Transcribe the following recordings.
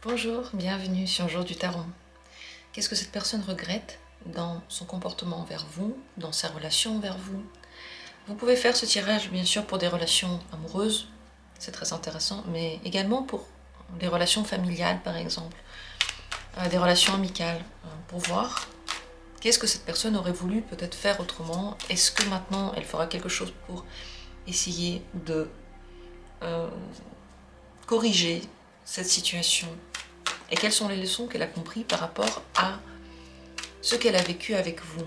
Bonjour, bienvenue sur Jour du Tarot. Qu'est-ce que cette personne regrette dans son comportement envers vous, dans sa relation envers vous? Vous pouvez faire ce tirage bien sûr pour des relations amoureuses, c'est très intéressant, mais également pour des relations familiales par exemple, des relations amicales, pour voir qu'est-ce que cette personne aurait voulu peut-être faire autrement. Est-ce que maintenant elle fera quelque chose pour essayer de corriger cette situation? Et quelles sont les leçons qu'elle a comprises par rapport à ce qu'elle a vécu avec vous?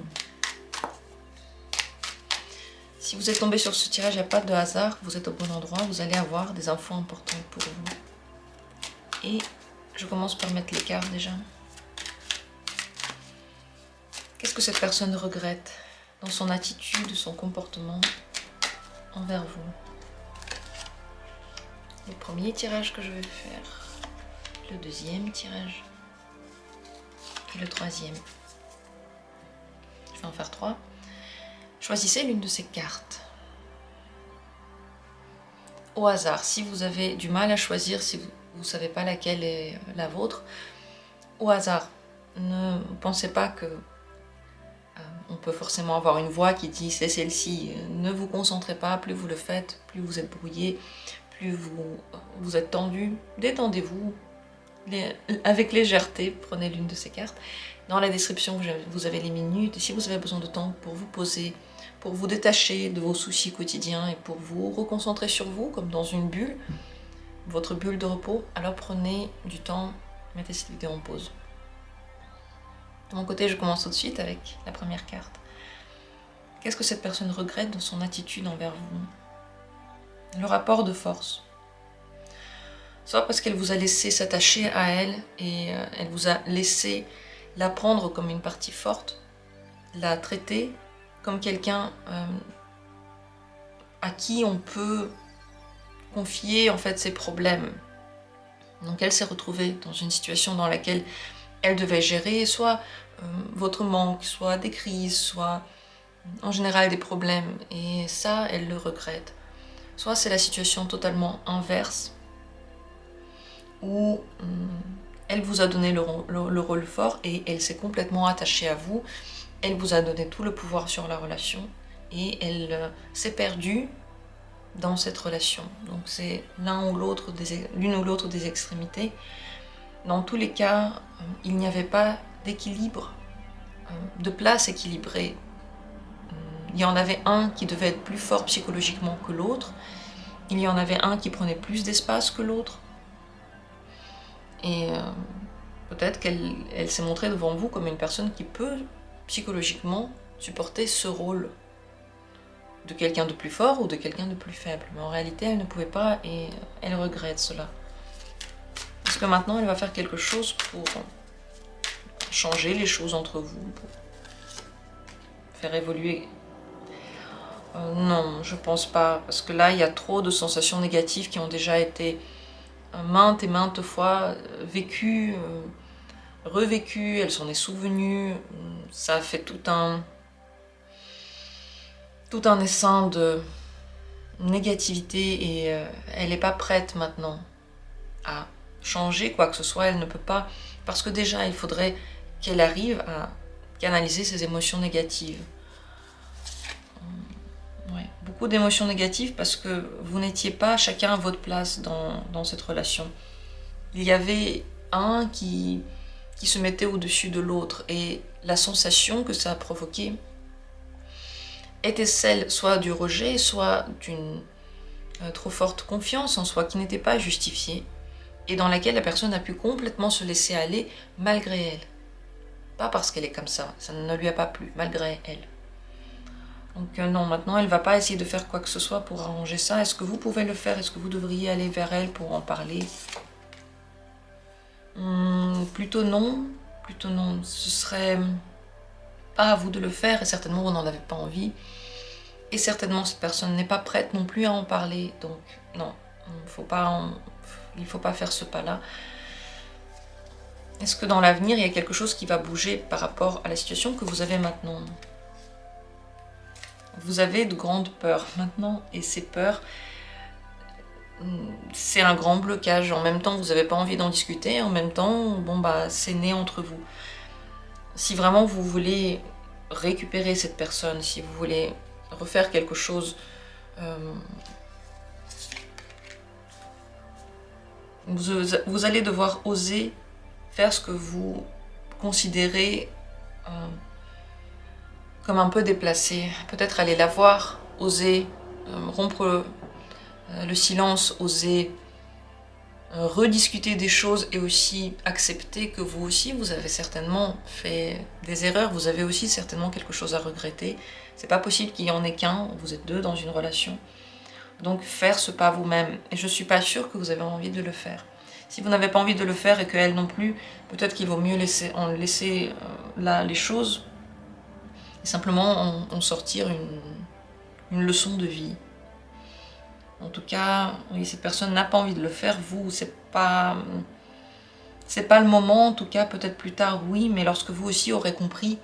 Si vous êtes tombé sur ce tirage, il n'y a pas de hasard, vous êtes au bon endroit, vous allez avoir des infos importantes pour vous. Et je commence par mettre les cartes déjà. Qu'est-ce que cette personne regrette dans son attitude, son comportement envers vous? Le premier tirage que je vais faire, le deuxième tirage et le troisième. Je vais en faire 3. Choisissez l'une de ces cartes. Au hasard, si vous avez du mal à choisir, si vous ne savez pas laquelle est la vôtre, au hasard, ne pensez pas que on peut forcément avoir une voix qui dit c'est celle-ci. Ne vous concentrez pas, plus vous le faites, plus vous êtes brouillé, plus vous êtes tendu. Détendez-vous avec légèreté, prenez l'une de ces cartes. Dans la description, vous avez les minutes, et si vous avez besoin de temps pour vous poser, pour vous détacher de vos soucis quotidiens et pour vous reconcentrer sur vous, comme dans une bulle, votre bulle de repos, alors prenez du temps, mettez cette vidéo en pause. De mon côté, je commence tout de suite avec la première carte. Qu'est-ce que cette personne regrette dans son attitude envers vous? Le rapport de force. Soit parce qu'elle vous a laissé s'attacher à elle et elle vous a laissé la prendre comme une partie forte, la traiter comme quelqu'un à qui on peut confier en fait ses problèmes. Donc elle s'est retrouvée dans une situation dans laquelle elle devait gérer soit votre manque, soit des crises, soit en général des problèmes, et ça elle le regrette. Soit c'est la situation totalement inverse, où elle vous a donné le rôle fort et elle s'est complètement attachée à vous, elle vous a donné tout le pouvoir sur la relation et elle s'est perdue dans cette relation. Donc c'est l'une ou l'autre des extrémités. Dans tous les cas, il n'y avait pas d'équilibre, de place équilibrée. Il y en avait un qui devait être plus fort psychologiquement que l'autre, il y en avait un qui prenait plus d'espace que l'autre, et peut-être qu'elle s'est montrée devant vous comme une personne qui peut psychologiquement supporter ce rôle de quelqu'un de plus fort ou de quelqu'un de plus faible. Mais en réalité, elle ne pouvait pas et elle regrette cela. Parce que maintenant, elle va faire quelque chose pour changer les choses entre vous, pour faire évoluer. Non, je pense pas, parce que là, il y a trop de sensations négatives qui ont déjà été maintes et maintes fois vécues, revécues, elle s'en est souvenue, ça a fait tout un essaim de négativité et elle n'est pas prête maintenant à changer quoi que ce soit, elle ne peut pas, parce que déjà il faudrait qu'elle arrive à canaliser ses émotions négatives. Ouais, beaucoup d'émotions négatives parce que vous n'étiez pas chacun à votre place dans cette relation. Il y avait un qui se mettait au-dessus de l'autre et la sensation que ça a provoqué était celle soit du rejet, soit d'une trop forte confiance en soi qui n'était pas justifiée et dans laquelle la personne a pu complètement se laisser aller malgré elle. Pas parce qu'elle est comme ça ne lui a pas plu, malgré elle. Donc non, maintenant elle ne va pas essayer de faire quoi que ce soit pour arranger ça. Est-ce que vous pouvez le faire? Est-ce que vous devriez aller vers elle pour en parler? Plutôt non, ce serait pas à vous de le faire et certainement vous n'en avez pas envie. Et certainement cette personne n'est pas prête non plus à en parler, donc non, il ne faut pas faire ce pas-là. Est-ce que dans l'avenir, il y a quelque chose qui va bouger par rapport à la situation que vous avez maintenant? Vous avez de grandes peurs maintenant, et ces peurs, c'est un grand blocage. En même temps, vous n'avez pas envie d'en discuter, en même temps, bon bah, c'est né entre vous. Si vraiment vous voulez récupérer cette personne, si vous voulez refaire quelque chose, vous allez devoir oser faire ce que vous considérez comme un peu déplacé. Peut-être aller la voir, oser rompre le silence, oser rediscuter des choses et aussi accepter que vous aussi, vous avez certainement fait des erreurs, vous avez aussi certainement quelque chose à regretter. C'est pas possible qu'il y en ait qu'un, vous êtes deux dans une relation. Donc faire ce pas vous-même. Et je suis pas sûre que vous avez envie de le faire. Si vous n'avez pas envie de le faire et qu'elle non plus, peut-être qu'il vaut mieux laisser là les choses et simplement en sortir une leçon de vie. En tout cas, oui, cette personne n'a pas envie de le faire, vous, c'est pas le moment, en tout cas, peut-être plus tard, oui, mais lorsque vous aussi aurez compris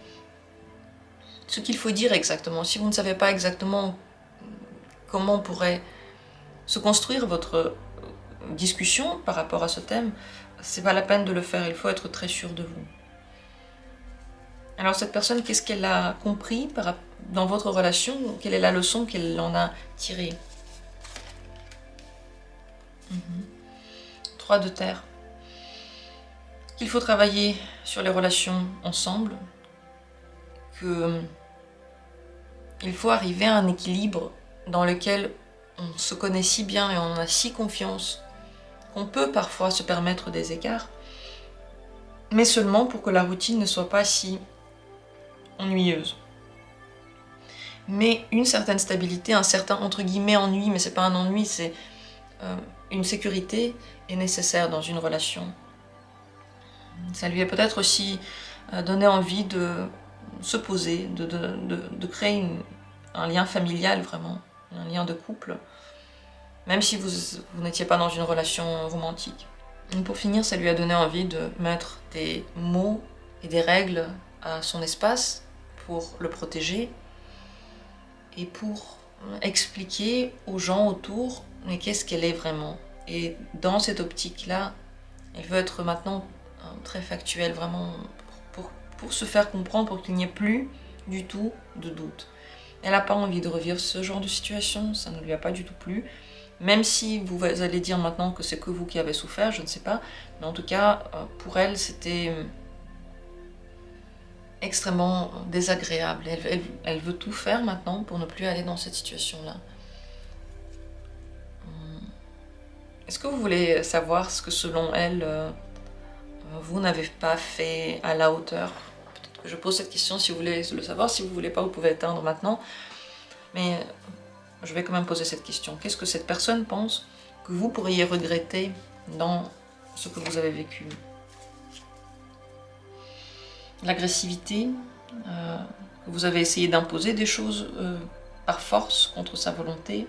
ce qu'il faut dire exactement. Si vous ne savez pas exactement comment pourrait se construire votre discussion par rapport à ce thème, c'est pas la peine de le faire, il faut être très sûr de vous. Alors cette personne, qu'est-ce qu'elle a compris dans votre relation? Quelle est la leçon qu'elle en a tirée? 3 de terre. Qu'il faut travailler sur les relations ensemble, qu'il faut arriver à un équilibre dans lequel on se connaît si bien et on a si confiance qu'on peut parfois se permettre des écarts, mais seulement pour que la routine ne soit pas si ennuyeuse. Mais une certaine stabilité, un certain entre guillemets ennui, mais c'est pas un ennui, c'est une sécurité est nécessaire dans une relation. Ça lui a peut-être aussi donné envie de se poser, de créer un lien familial vraiment, un lien de couple, même si vous n'étiez pas dans une relation romantique. Et pour finir, ça lui a donné envie de mettre des mots et des règles à son espace pour le protéger et pour expliquer aux gens autour mais qu'est-ce qu'elle est vraiment. Et dans cette optique-là, elle veut être maintenant très factuelle, vraiment pour se faire comprendre, pour qu'il n'y ait plus du tout de doute. Elle n'a pas envie de revivre ce genre de situation, ça ne lui a pas du tout plu. Même si vous allez dire maintenant que c'est que vous qui avez souffert, je ne sais pas. Mais en tout cas, pour elle, c'était extrêmement désagréable. Elle veut tout faire maintenant pour ne plus aller dans cette situation-là. Est-ce que vous voulez savoir ce que selon elle, vous n'avez pas fait à la hauteur? Peut-être que je pose cette question si vous voulez le savoir. Si vous ne voulez pas, vous pouvez éteindre maintenant. Mais je vais quand même poser cette question. Qu'est-ce que cette personne pense que vous pourriez regretter dans ce que vous avez vécu? L'agressivité, que vous avez essayé d'imposer des choses par force contre sa volonté,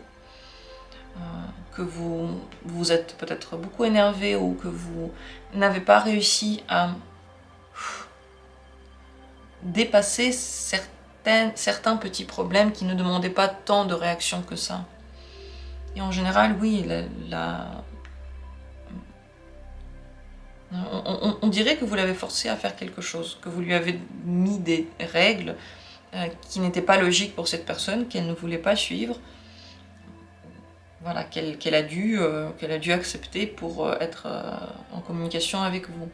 que vous êtes peut-être beaucoup énervé ou que vous n'avez pas réussi à dépasser certains petits problèmes qui ne demandaient pas tant de réaction que ça. Et en général, oui, on dirait que vous l'avez forcé à faire quelque chose, que vous lui avez mis des règles qui n'étaient pas logiques pour cette personne, qu'elle ne voulait pas suivre, voilà, qu'elle a dû accepter pour être en communication avec vous.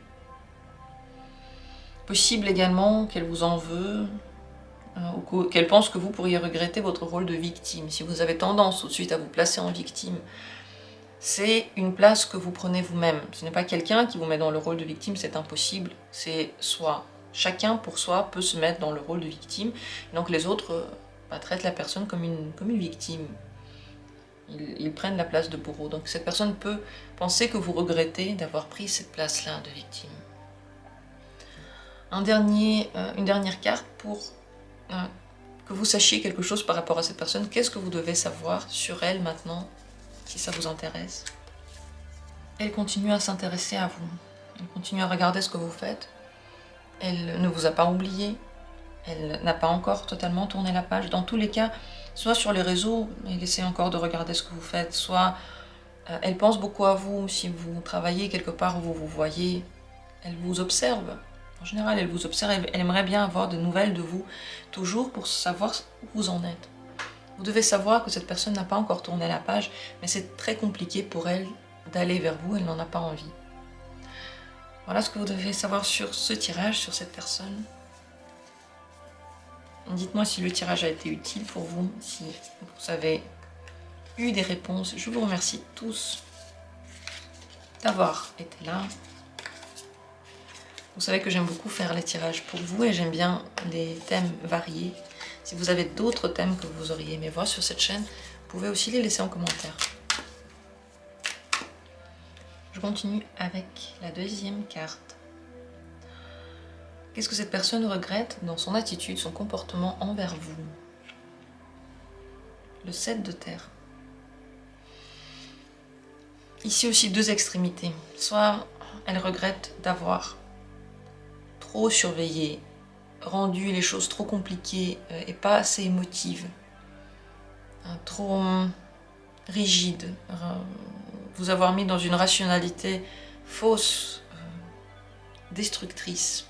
Possible également qu'elle vous en veut, ou qu'elle pense que vous pourriez regretter votre rôle de victime. Si vous avez tendance tout de suite à vous placer en victime, c'est une place que vous prenez vous-même. Ce n'est pas quelqu'un qui vous met dans le rôle de victime, c'est impossible. C'est soi. Chacun pour soi peut se mettre dans le rôle de victime. Donc les autres traitent la personne comme une victime. Ils prennent la place de bourreau. Donc cette personne peut penser que vous regrettez d'avoir pris cette place-là de victime. Une dernière carte pour que vous sachiez quelque chose par rapport à cette personne. Qu'est-ce que vous devez savoir sur elle maintenant, si ça vous intéresse? Elle continue à s'intéresser à vous. Elle continue à regarder ce que vous faites. Elle ne vous a pas oublié. Elle n'a pas encore totalement tourné la page. Dans tous les cas, soit sur les réseaux, elle essaie encore de regarder ce que vous faites, soit Elle pense beaucoup à vous. Si vous travaillez quelque part où vous vous voyez, elle vous observe. En général, elle vous observe, elle aimerait bien avoir de nouvelles de vous, toujours pour savoir où vous en êtes. Vous devez savoir que cette personne n'a pas encore tourné la page, mais c'est très compliqué pour elle d'aller vers vous, elle n'en a pas envie. Voilà ce que vous devez savoir sur ce tirage, sur cette personne. Dites-moi si le tirage a été utile pour vous, si vous avez eu des réponses. Je vous remercie tous d'avoir été là. Vous savez que j'aime beaucoup faire les tirages pour vous et j'aime bien les thèmes variés. Si vous avez d'autres thèmes que vous auriez aimé voir sur cette chaîne, vous pouvez aussi les laisser en commentaire. Je continue avec la deuxième carte. Qu'est-ce que cette personne regrette dans son attitude, son comportement envers vous? Le 7 de terre. Ici aussi deux extrémités. Soit elle regrette d'avoir trop surveillé, rendu les choses trop compliquées et pas assez émotives, trop rigide, vous avoir mis dans une rationalité fausse, destructrice,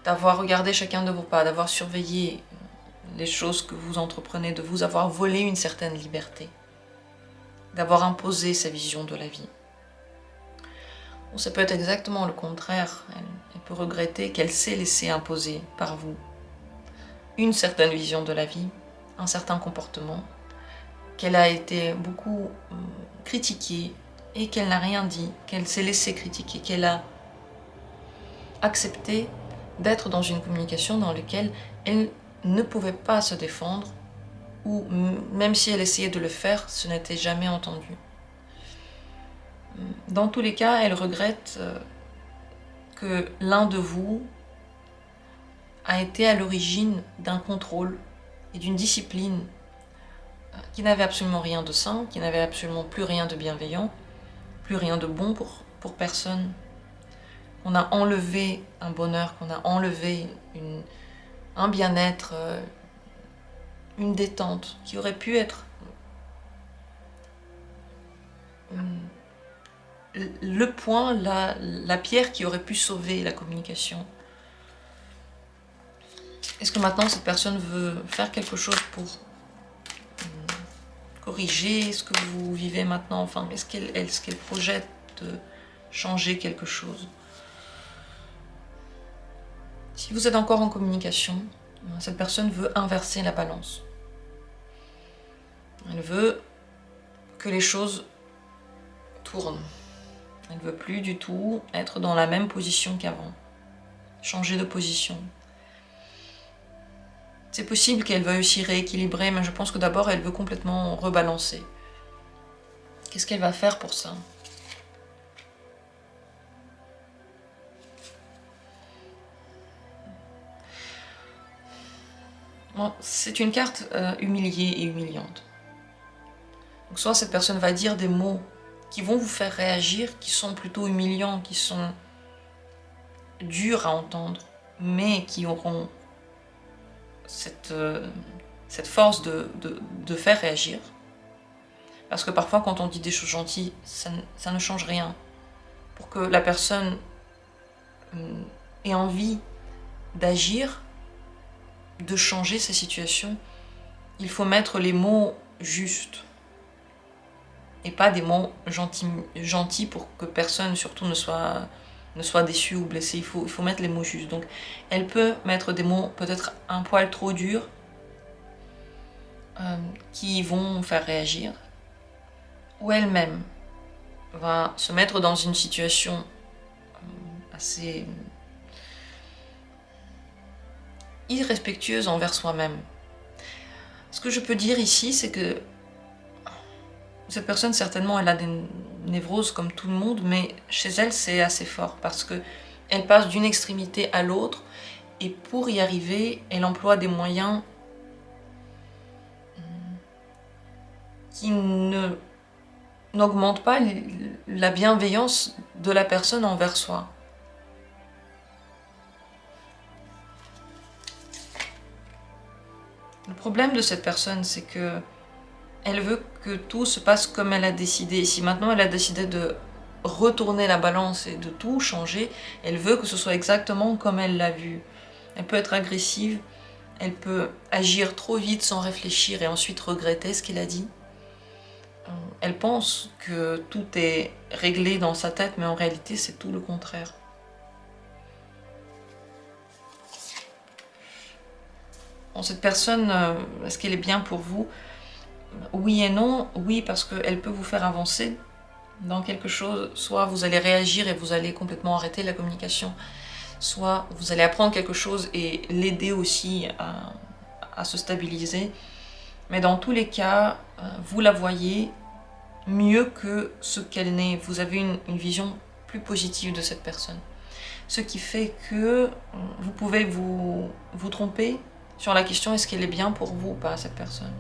d'avoir regardé chacun de vos pas, d'avoir surveillé les choses que vous entreprenez, de vous avoir volé une certaine liberté, d'avoir imposé sa vision de la vie. Ou ça peut être exactement le contraire, elle peut regretter qu'elle s'est laissée imposer par vous une certaine vision de la vie, un certain comportement, qu'elle a été beaucoup critiquée et qu'elle n'a rien dit, qu'elle s'est laissée critiquer, qu'elle a accepté d'être dans une communication dans laquelle elle ne pouvait pas se défendre, ou même si elle essayait de le faire, ce n'était jamais entendu. Dans tous les cas, elle regrette que l'un de vous a été à l'origine d'un contrôle et d'une discipline qui n'avait absolument rien de sain, qui n'avait absolument plus rien de bienveillant, plus rien de bon pour personne. On a enlevé un bonheur, qu'on a enlevé un bien-être, une détente qui aurait pu être le point, la pierre qui aurait pu sauver la communication. Est-ce que maintenant cette personne veut faire quelque chose pour corriger ce que vous vivez maintenant? Enfin, est-ce qu'elle projette de changer quelque chose? Si vous êtes encore en communication, cette personne veut inverser la balance. Elle veut que les choses tournent. Elle ne veut plus du tout être dans la même position qu'avant. Changer de position. C'est possible qu'elle veuille aussi rééquilibrer, mais je pense que d'abord elle veut complètement rebalancer. Qu'est-ce qu'elle va faire pour ça? Bon, c'est une carte humiliée et humiliante. Donc soit cette personne va dire des mots qui vont vous faire réagir, qui sont plutôt humiliants, qui sont durs à entendre, mais qui auront cette force de faire réagir. Parce que parfois quand on dit des choses gentilles, ça ne change rien. Pour que la personne ait envie d'agir, de changer sa situation, il faut mettre les mots justes. Et pas des mots gentils pour que personne surtout ne soit déçu ou blessé. Il faut mettre les mots justes. Donc elle peut mettre des mots peut-être un poil trop durs qui vont faire réagir. Ou elle-même va se mettre dans une situation assez irrespectueuse envers soi-même. Ce que je peux dire ici, c'est que cette personne, certainement, elle a des névroses comme tout le monde, mais chez elle, c'est assez fort parce que elle passe d'une extrémité à l'autre et pour y arriver, elle emploie des moyens qui n'augmentent pas la bienveillance de la personne envers soi. Le problème de cette personne, c'est que elle veut que tout se passe comme elle a décidé. Et si maintenant elle a décidé de retourner la balance et de tout changer, elle veut que ce soit exactement comme elle l'a vu. Elle peut être agressive, elle peut agir trop vite sans réfléchir et ensuite regretter ce qu'elle a dit. Elle pense que tout est réglé dans sa tête, mais en réalité c'est tout le contraire. Bon, cette personne, est-ce qu'elle est bien pour vous? Oui et non. Oui, parce qu'elle peut vous faire avancer dans quelque chose. Soit vous allez réagir et vous allez complètement arrêter la communication, soit vous allez apprendre quelque chose et l'aider aussi à se stabiliser. Mais dans tous les cas, vous la voyez mieux que ce qu'elle n'est. Vous avez une vision plus positive de cette personne. Ce qui fait que vous pouvez vous tromper sur la question est-ce qu'elle est bien pour vous ou pas, cette personne.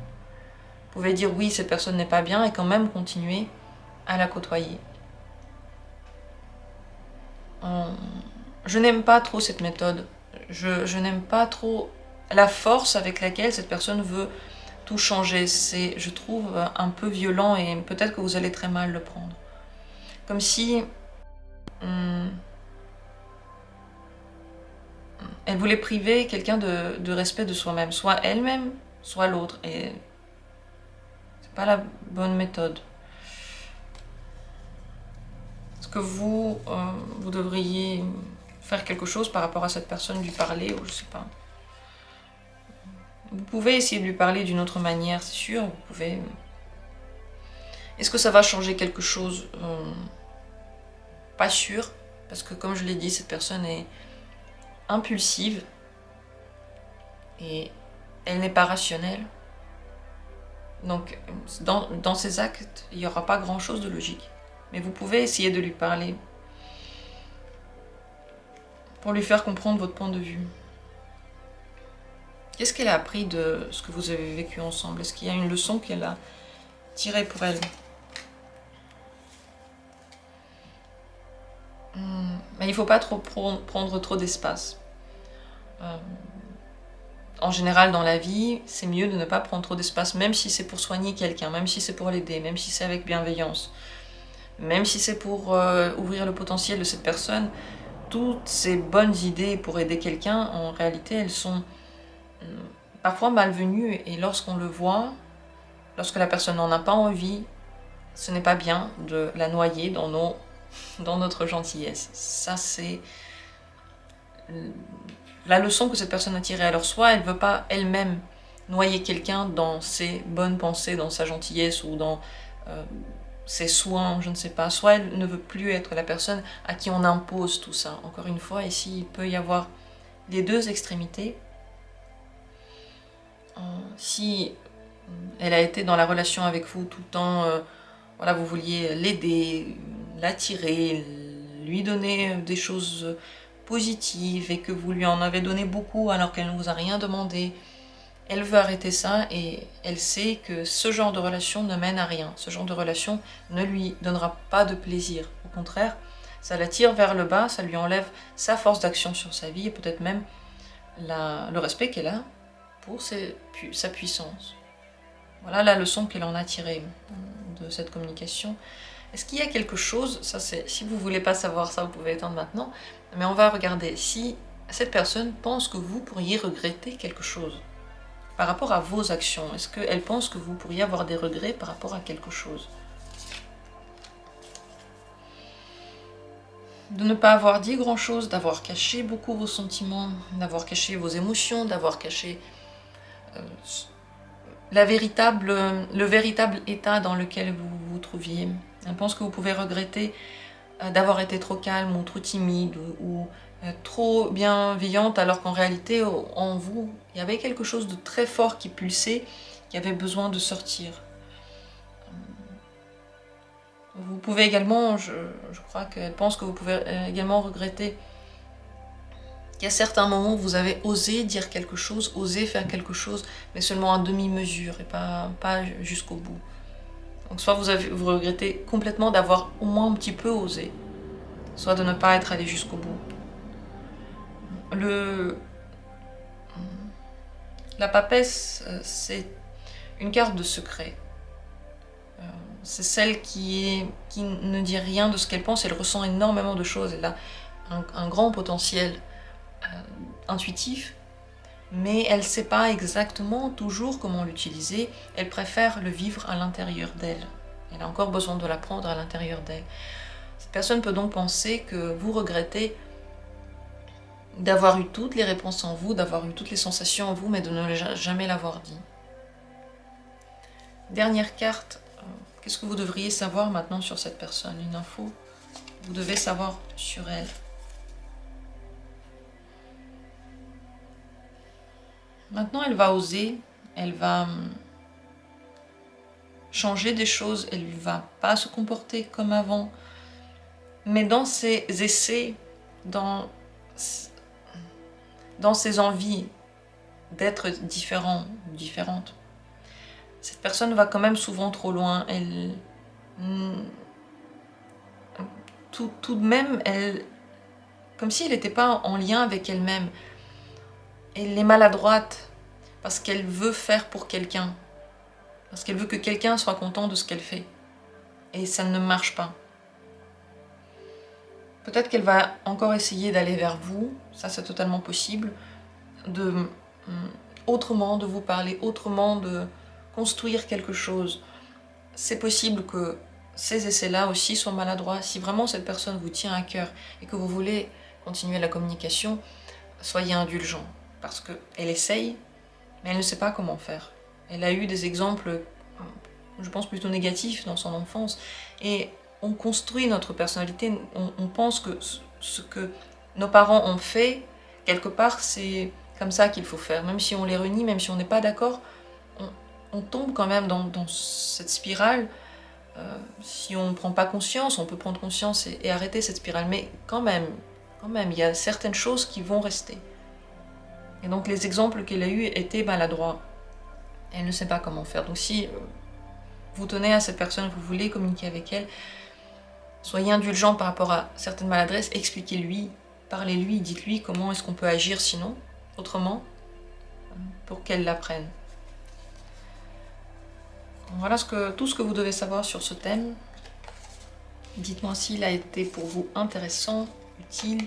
Vous pouvez dire oui, cette personne n'est pas bien et quand même continuer à la côtoyer. Je n'aime pas trop cette méthode. Je n'aime pas trop la force avec laquelle cette personne veut tout changer. C'est, je trouve, un peu violent et peut-être que vous allez très mal le prendre. Comme si elle voulait priver quelqu'un de respect de soi-même, soit elle-même, soit l'autre. Et c'est pas la bonne méthode. Est-ce que vous devriez faire quelque chose par rapport à cette personne, lui parler, ou je sais pas. Vous pouvez essayer de lui parler d'une autre manière, c'est sûr, vous pouvez... Est-ce que ça va changer quelque chose? Pas sûr, parce que comme je l'ai dit, cette personne est impulsive et elle n'est pas rationnelle. Donc dans ses actes, il n'y aura pas grand-chose de logique. Mais vous pouvez essayer de lui parler pour lui faire comprendre votre point de vue. Qu'est-ce qu'elle a appris de ce que vous avez vécu ensemble? Est-ce qu'il y a une leçon qu'elle a tirée pour elle? Mais il ne faut pas trop prendre trop d'espace. En général, dans la vie, c'est mieux de ne pas prendre trop d'espace, même si c'est pour soigner quelqu'un, même si c'est pour l'aider, même si c'est avec bienveillance, même si c'est pour ouvrir le potentiel de cette personne. Toutes ces bonnes idées pour aider quelqu'un, en réalité, elles sont parfois malvenues. Et lorsqu'on le voit, lorsque la personne n'en a pas envie, ce n'est pas bien de la noyer dans notre gentillesse. Ça, c'est la leçon que cette personne a tirée. Alors soit elle ne veut pas elle-même noyer quelqu'un dans ses bonnes pensées, dans sa gentillesse ou dans ses soins, je ne sais pas. Soit elle ne veut plus être la personne à qui on impose tout ça. Encore une fois, ici, il peut y avoir les deux extrémités. Si elle a été dans la relation avec vous tout le temps, voilà, vous vouliez l'aider, l'attirer, lui donner des choses positives et que vous lui en avez donné beaucoup alors qu'elle ne vous a rien demandé, elle veut arrêter ça et elle sait que ce genre de relation ne mène à rien. Ce genre de relation ne lui donnera pas de plaisir. Au contraire, ça la tire vers le bas, ça lui enlève sa force d'action sur sa vie et peut-être même le respect qu'elle a pour sa puissance. Voilà la leçon qu'elle en a tirée de cette communication. Est-ce qu'il y a quelque chose, ça c'est, si vous ne voulez pas savoir ça, vous pouvez éteindre maintenant, mais on va regarder si cette personne pense que vous pourriez regretter quelque chose par rapport à vos actions. Est-ce qu'elle pense que vous pourriez avoir des regrets par rapport à quelque chose? De ne pas avoir dit grand-chose, d'avoir caché beaucoup vos sentiments, d'avoir caché vos émotions, d'avoir caché le véritable état dans lequel vous vous trouviez. Elle pense que vous pouvez regretter d'avoir été trop calme ou trop timide ou trop bienveillante alors qu'en réalité, en vous, il y avait quelque chose de très fort qui pulsait, qui avait besoin de sortir. Vous pouvez également, je crois qu'elle pense que vous pouvez également regretter qu'à certains moments, vous avez osé dire quelque chose, osé faire quelque chose, mais seulement à demi-mesure et pas jusqu'au bout. Donc soit vous regrettez complètement d'avoir au moins un petit peu osé, soit de ne pas être allé jusqu'au bout. La papesse, c'est une carte de secret. C'est celle qui ne dit rien de ce qu'elle pense, elle ressent énormément de choses, elle a un grand potentiel intuitif, mais elle ne sait pas exactement toujours comment l'utiliser, elle préfère le vivre à l'intérieur d'elle. Elle a encore besoin de l'apprendre à l'intérieur d'elle. Cette personne peut donc penser que vous regrettez d'avoir eu toutes les réponses en vous, d'avoir eu toutes les sensations en vous, mais de ne jamais l'avoir dit. Dernière carte, qu'est-ce que vous devriez savoir maintenant sur cette personne? Une info que vous devez savoir sur elle. Maintenant, elle va oser, elle va changer des choses, elle ne va pas se comporter comme avant. Mais dans ses essais, dans ses envies d'être différent, différente, cette personne va quand même souvent trop loin. Elle, tout de même, elle, comme si elle n'était pas en lien avec elle-même. Elle est maladroite parce qu'elle veut faire pour quelqu'un. Parce qu'elle veut que quelqu'un soit content de ce qu'elle fait. Et ça ne marche pas. Peut-être qu'elle va encore essayer d'aller vers vous, ça c'est totalement possible, autrement, de vous parler autrement, de construire quelque chose. C'est possible que ces essais-là aussi soient maladroits. Si vraiment cette personne vous tient à cœur et que vous voulez continuer la communication, soyez indulgent. Parce qu'elle essaye, mais elle ne sait pas comment faire. Elle a eu des exemples, je pense, plutôt négatifs dans son enfance. Et on construit notre personnalité, on pense que ce que nos parents ont fait, quelque part, c'est comme ça qu'il faut faire. Même si on les renie, même si on n'est pas d'accord, on tombe quand même dans cette spirale. Si on ne prend pas conscience, on peut prendre conscience et arrêter cette spirale. Mais quand même, il y a certaines choses qui vont rester. Et donc les exemples qu'elle a eus étaient maladroits. Elle ne sait pas comment faire. Donc si vous tenez à cette personne, vous voulez communiquer avec elle, soyez indulgent par rapport à certaines maladresses, expliquez-lui, parlez-lui, dites-lui comment est-ce qu'on peut agir sinon, autrement, pour qu'elle l'apprenne. Voilà tout ce que vous devez savoir sur ce thème. Dites-moi s'il a été pour vous intéressant, utile,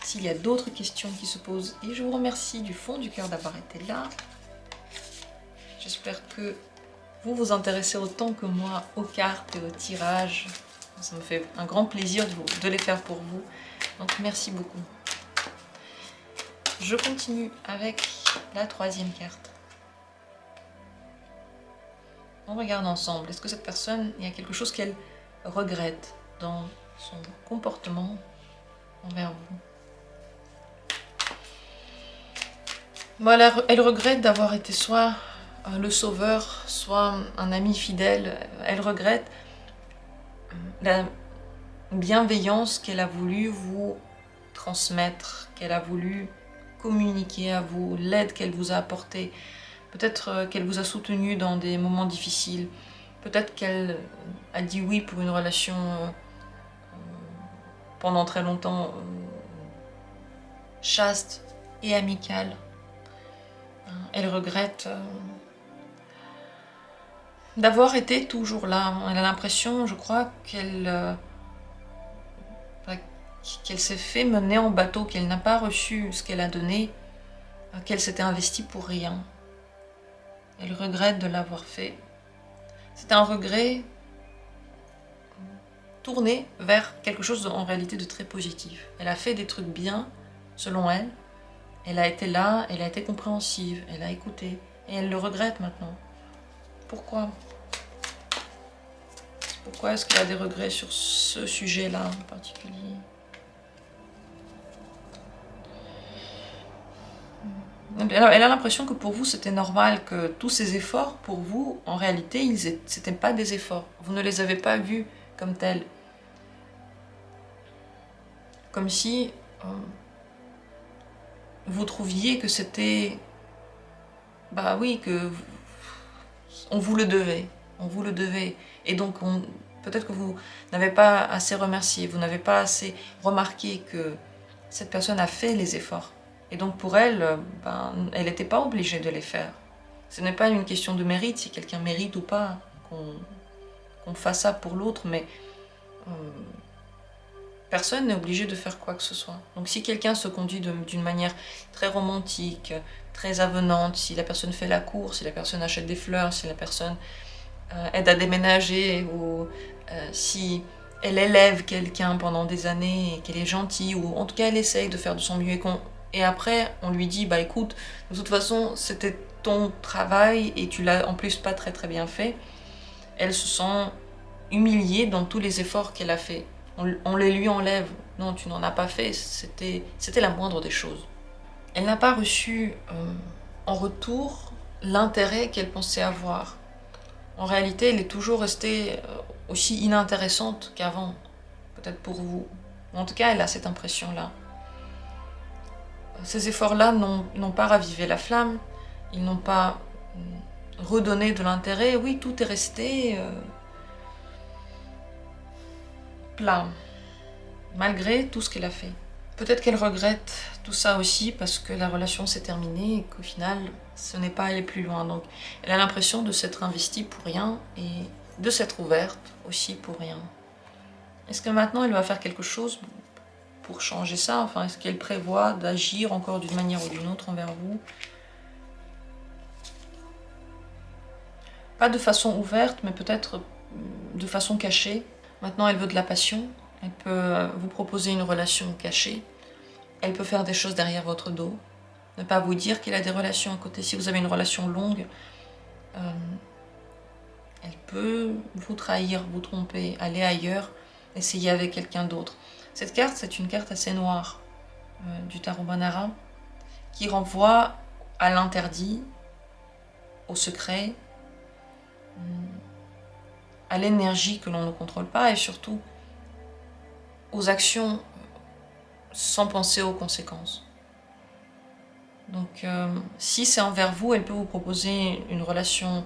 s'il y a d'autres questions qui se posent. Et je vous remercie du fond du cœur d'avoir été là. J'espère que vous vous intéressez autant que moi aux cartes et au tirage. Ça me fait un grand plaisir de les faire pour vous. Donc merci beaucoup. Je continue avec la troisième carte. On regarde ensemble. Est-ce que cette personne, il y a quelque chose qu'elle regrette dans son comportement envers vous? Voilà, elle regrette d'avoir été soit le sauveur, soit un ami fidèle. Elle regrette la bienveillance qu'elle a voulu vous transmettre, qu'elle a voulu communiquer à vous, l'aide qu'elle vous a apportée. Peut-être qu'elle vous a soutenu dans des moments difficiles. Peut-être qu'elle a dit oui pour une relation pendant très longtemps chaste et amicale. Elle regrette d'avoir été toujours là. Elle a l'impression, je crois, qu'elle s'est fait mener en bateau, qu'elle n'a pas reçu ce qu'elle a donné, qu'elle s'était investie pour rien. Elle regrette de l'avoir fait. C'est un regret tourné vers quelque chose en réalité de très positif. Elle a fait des trucs bien, selon elle. Elle a été là, elle a été compréhensive, elle a écouté. Et elle le regrette maintenant. Pourquoi? Pourquoi est-ce qu'elle a des regrets sur ce sujet-là en particulier? Elle a l'impression que pour vous c'était normal, que tous ces efforts pour vous, en réalité, c'était pas des efforts. Vous ne les avez pas vus comme tels. Comme si vous trouviez que c'était... Bah oui, que on vous le devait. On vous le devait. Et donc peut-être que vous n'avez pas assez remercié, vous n'avez pas assez remarqué que cette personne a fait les efforts. Et donc pour elle, elle n'était pas obligée de les faire. Ce n'est pas une question de mérite, si quelqu'un mérite ou pas qu'on fasse ça pour l'autre, mais personne n'est obligé de faire quoi que ce soit. Donc si quelqu'un se conduit d'une manière très romantique, très avenante, si la personne fait la course, si la personne achète des fleurs, si la personne aide à déménager, ou si elle élève quelqu'un pendant des années et qu'elle est gentille, ou en tout cas elle essaye de faire de son mieux, et après on lui dit bah écoute, de toute façon c'était ton travail et tu l'as en plus pas très très bien fait, elle se sent humiliée dans tous les efforts qu'elle a fait. On les lui enlève. Non, tu n'en as pas fait, c'était la moindre des choses. Elle n'a pas reçu en retour l'intérêt qu'elle pensait avoir. En réalité, elle est toujours restée aussi inintéressante qu'avant, peut-être pour vous. En tout cas, elle a cette impression-là. Ces efforts-là n'ont pas ravivé la flamme, ils n'ont pas redonné de l'intérêt. Oui, tout est resté plat, malgré tout ce qu'elle a fait. Peut-être qu'elle regrette tout ça aussi parce que la relation s'est terminée et qu'au final, ce n'est pas allé plus loin. Donc, elle a l'impression de s'être investie pour rien et de s'être ouverte aussi pour rien. Est-ce que maintenant, elle va faire quelque chose pour changer ça? Enfin, est-ce qu'elle prévoit d'agir encore d'une manière ou d'une autre envers vous? Pas de façon ouverte, mais peut-être de façon cachée. Maintenant, elle veut de la passion. Elle peut vous proposer une relation cachée. Elle peut faire des choses derrière votre dos. Ne pas vous dire qu'il a des relations à côté. Si vous avez une relation longue, elle peut vous trahir, vous tromper, aller ailleurs, essayer avec quelqu'un d'autre. Cette carte, c'est une carte assez noire du tarot Manara, qui renvoie à l'interdit, au secret, à l'énergie que l'on ne contrôle pas et surtout aux actions sans penser aux conséquences. Donc si c'est envers vous, elle peut vous proposer une relation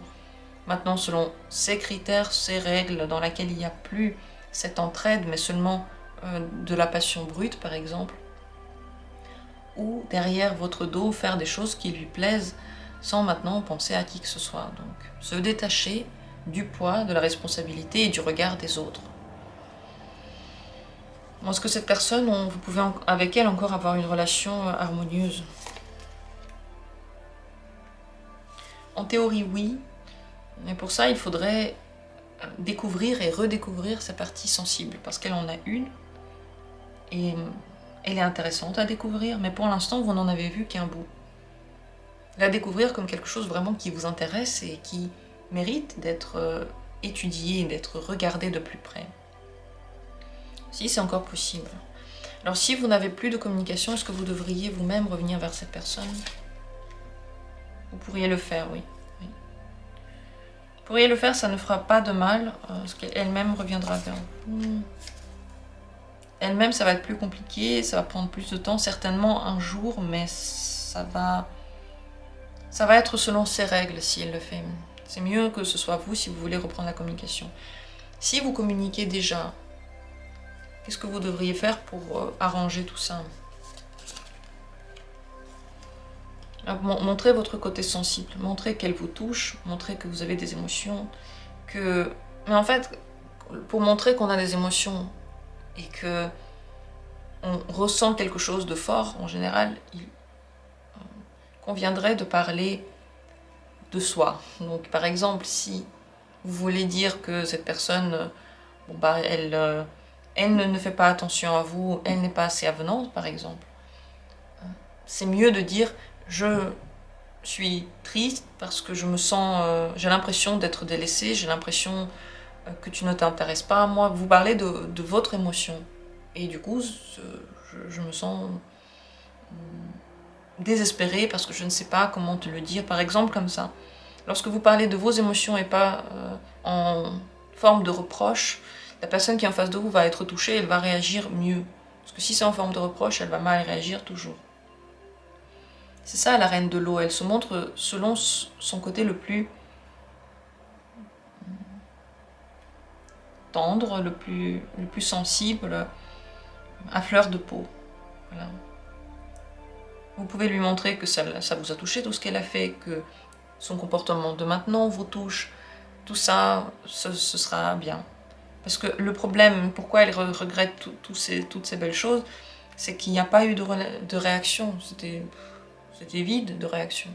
maintenant selon ses critères, ses règles, dans laquelle il n'y a plus cette entraide, mais seulement de la passion brute par exemple, ou derrière votre dos faire des choses qui lui plaisent sans maintenant penser à qui que ce soit. Donc se détacher du poids, de la responsabilité et du regard des autres. Est-ce que cette personne, vous pouvez avec elle encore avoir une relation harmonieuse? En théorie, oui. Mais pour ça, il faudrait découvrir et redécouvrir sa partie sensible. Parce qu'elle en a une. Et elle est intéressante à découvrir. Mais pour l'instant, vous n'en avez vu qu'un bout. La découvrir comme quelque chose vraiment qui vous intéresse et qui mérite d'être étudié et d'être regardé de plus près. Si c'est encore possible. Alors si vous n'avez plus de communication, est-ce que vous devriez vous-même revenir vers cette personne? Vous pourriez le faire, oui. Vous pourriez le faire, ça ne fera pas de mal, parce qu'elle-même reviendra vers vous. Elle-même, ça va être plus compliqué, ça va prendre plus de temps, certainement un jour, mais ça va être selon ses règles si elle le fait. C'est mieux que ce soit vous si vous voulez reprendre la communication. Si vous communiquez déjà, qu'est-ce que vous devriez faire pour arranger tout ça? Montrez votre côté sensible, montrez qu'elle vous touche, montrez que vous avez des émotions, mais en fait, pour montrer qu'on a des émotions et que on ressent quelque chose de fort, en général, il conviendrait de parler de soi. Donc par exemple, si vous voulez dire que cette personne, elle ne fait pas attention à vous, elle n'est pas assez avenante par exemple, c'est mieux de dire je suis triste parce que je me sens, j'ai l'impression d'être délaissée, j'ai l'impression que tu ne t'intéresses pas à moi. Vous parlez de votre émotion et du coup je me sens désespérée parce que je ne sais pas comment te le dire, par exemple comme ça. Lorsque vous parlez de vos émotions et pas en forme de reproche, la personne qui est en face de vous va être touchée, elle va réagir mieux. Parce que si c'est en forme de reproche, elle va mal réagir toujours. C'est ça la reine de l'eau, elle se montre selon son côté le plus tendre, le plus sensible, à fleur de peau. Voilà. Vous pouvez lui montrer que ça vous a touché tout ce qu'elle a fait, que son comportement de maintenant vous touche, tout ça, ce sera bien. Parce que le problème, pourquoi elle regrette toutes ces belles choses, c'est qu'il n'y a pas eu de réaction. C'était vide de réaction.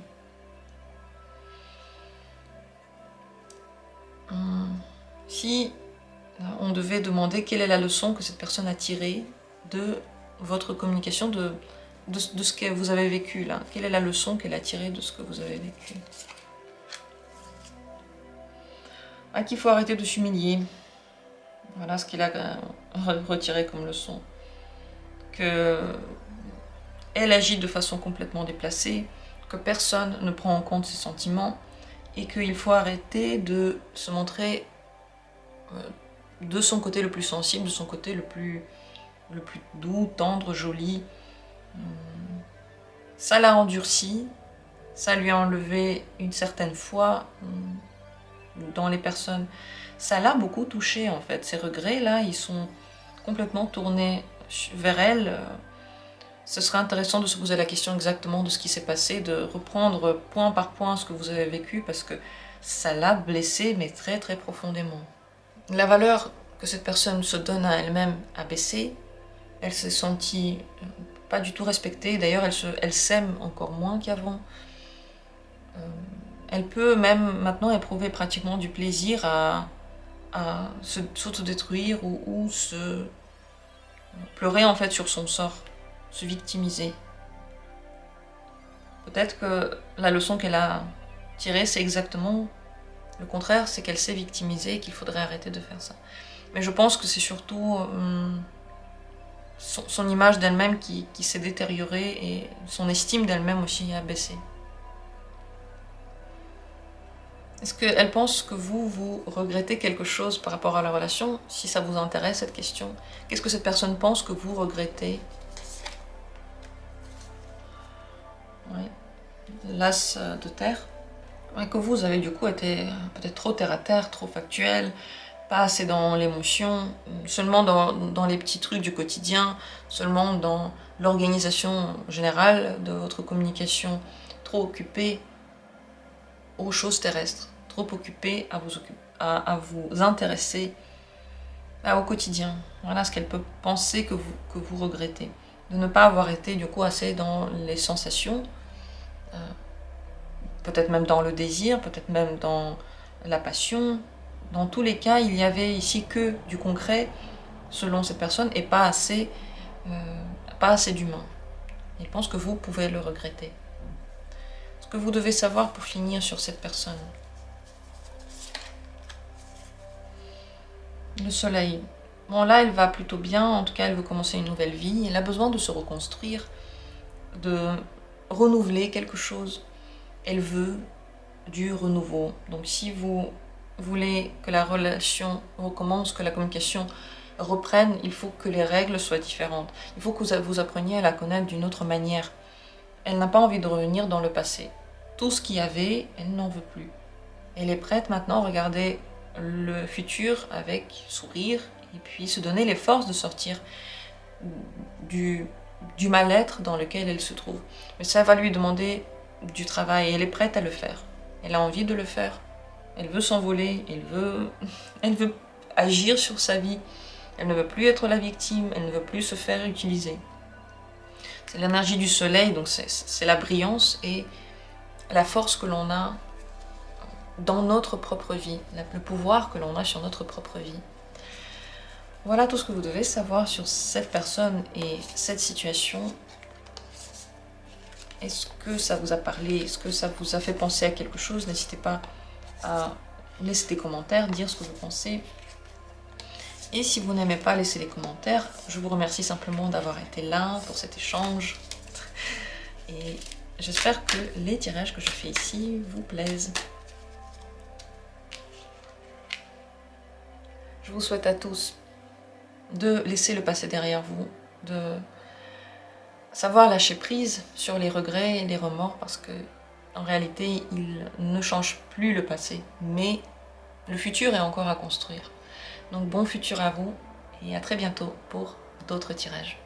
Si on devait demander quelle est la leçon que cette personne a tirée de votre communication, de ce que vous avez vécu là, quelle est la leçon qu'elle a tirée de ce que vous avez vécu? Qu'il faut arrêter de s'humilier. Voilà ce qu'il a retiré comme leçon. Que elle agit de façon complètement déplacée, que personne ne prend en compte ses sentiments et qu'il faut arrêter de se montrer de son côté le plus sensible, de son côté le plus doux, tendre, joli. Ça l'a endurci, ça lui a enlevé une certaine foi dans les personnes. Ça l'a beaucoup touché en fait. Ces regrets là, ils sont complètement tournés vers elle. Ce serait intéressant de se poser la question exactement de ce qui s'est passé, de reprendre point par point ce que vous avez vécu parce que ça l'a blessé mais très très profondément. La valeur que cette personne se donne à elle-même a baissé. Elle s'est sentie pas du tout respectée. D'ailleurs, elle s'aime encore moins qu'avant. Elle peut même maintenant éprouver pratiquement du plaisir à s'autodétruire ou se pleurer en fait sur son sort, se victimiser. Peut-être que la leçon qu'elle a tirée, c'est exactement le contraire, c'est qu'elle s'est victimisée et qu'il faudrait arrêter de faire ça. Mais je pense que c'est surtout son image d'elle-même qui s'est détériorée et son estime d'elle-même aussi a baissé. Est-ce qu'elle pense que vous regrettez quelque chose par rapport à la relation? Si ça vous intéresse cette question, qu'est-ce que cette personne pense que vous regrettez? Oui. L'as de terre. Et que vous avez du coup été peut-être trop terre à terre, trop factuel, pas assez dans l'émotion, seulement dans les petits trucs du quotidien, seulement dans l'organisation générale de votre communication, trop occupé aux choses terrestres, trop occupé à vous intéresser au quotidien. Voilà ce qu'elle peut penser que vous regrettez. De ne pas avoir été du coup assez dans les sensations, peut-être même dans le désir, peut-être même dans la passion. Dans tous les cas, il y avait ici que du concret, selon cette personne, et pas assez d'humain. Il pense que vous pouvez le regretter. Ce que vous devez savoir pour finir sur cette personne. Le soleil. Bon, là, elle va plutôt bien. En tout cas, elle veut commencer une nouvelle vie. Elle a besoin de se reconstruire, de renouveler quelque chose. Elle veut du renouveau. Donc, si vous voulez que la relation recommence, que la communication reprenne, il faut que les règles soient différentes. Il faut que vous appreniez à la connaître d'une autre manière. Elle n'a pas envie de revenir dans le passé. Tout ce qu'il y avait, elle n'en veut plus. Elle est prête maintenant à regarder le futur avec sourire et puis se donner les forces de sortir du mal-être dans lequel elle se trouve. Mais ça va lui demander du travail et elle est prête à le faire. Elle a envie de le faire. Elle veut s'envoler, elle veut agir sur sa vie. Elle ne veut plus être la victime, elle ne veut plus se faire utiliser. C'est l'énergie du soleil, donc c'est la brillance et la force que l'on a dans notre propre vie, le pouvoir que l'on a sur notre propre vie. Voilà tout ce que vous devez savoir sur cette personne et cette situation. Est-ce que ça vous a parlé? Est-ce que ça vous a fait penser à quelque chose? N'hésitez pas à laisser des commentaires, dire ce que vous pensez. Et si vous n'aimez pas laisser les commentaires, je vous remercie simplement d'avoir été là pour cet échange. Et j'espère que les tirages que je fais ici vous plaisent. Je vous souhaite à tous de laisser le passé derrière vous, de savoir lâcher prise sur les regrets et les remords parce que en réalité, ils ne changent plus le passé, mais le futur est encore à construire. Donc bon futur à vous et à très bientôt pour d'autres tirages.